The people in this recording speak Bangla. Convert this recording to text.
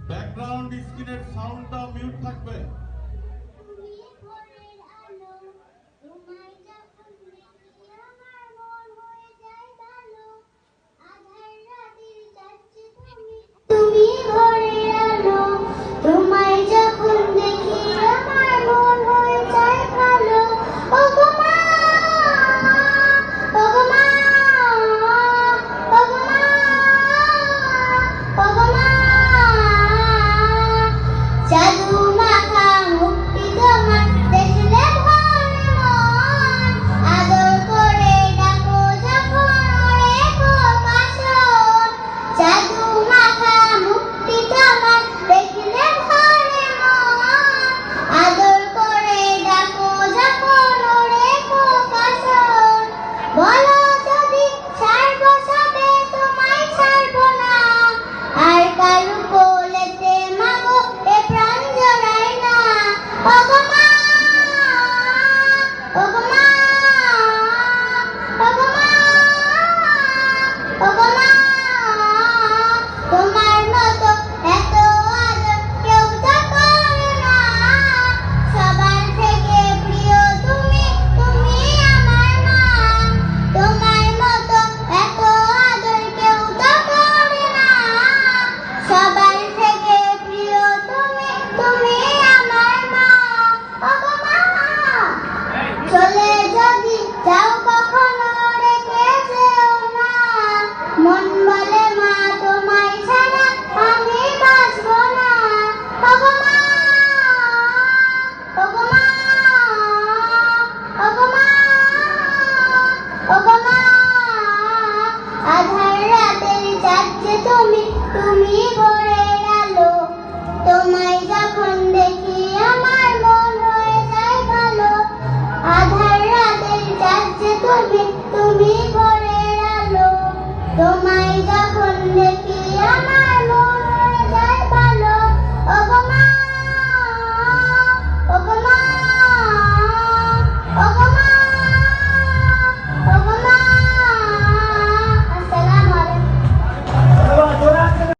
ব্যাকগ্রাউন্ড স্ক্রিনের সাউন্ডটা মিউট থাকবে। তুমি ভোরের আলো, তোমায় যখন দেখি আমার মন হয়ে যায় ভালো। ওগো মা, ওগো মা, ওগো মা, ওগো মা, জাদু মাখা মুক্তি তোমার দেখলে ভরে মন, আদর করে ডাকো যখন ওরে প্রকাশন। জাদু মাখা মুক্তি তোমার দেখলে ভরে মন, আদর করে ডাকো যখন ওরে প্রকাশন। বলো যদি ছাড়বো সবে তোমায় ছাড়বো না, আর কারু কোলেতে মাগো এ প্রাণ জড়াই না। ওগো মা, ওগো মা, ওগো মা, ওগো মা, তোমার মতো এত আদর কেউ তো করে না। সবার থেকে প্রিয় তুমি, তুমি আমার মা। তোমার মতো এত আদর কেউ তো করে না। সবার থেকে প্রিয় তুমি, তুমি আমার মা। ওগো মা, চলে যদি যাও কখনো রেখে যেও না। মন বলে মা তোমায় ছাড়া আমি বাঁচবো না। ওগো মা, ওগো মা, ওগো মা, ওগো মা, আধার রাতের চাঁদ যে তুমি, তুমি ভোরের আলো। তোমায় যখন দেখি আমার মন হয়ে যায় ভালো। আধার রাতের চাঁদ যে তুমি, তুমি ভোরের আলো। তোমায় যখন দেখি আমার মন হয়ে যায় ভালো। ওগো মা, ওগো মা,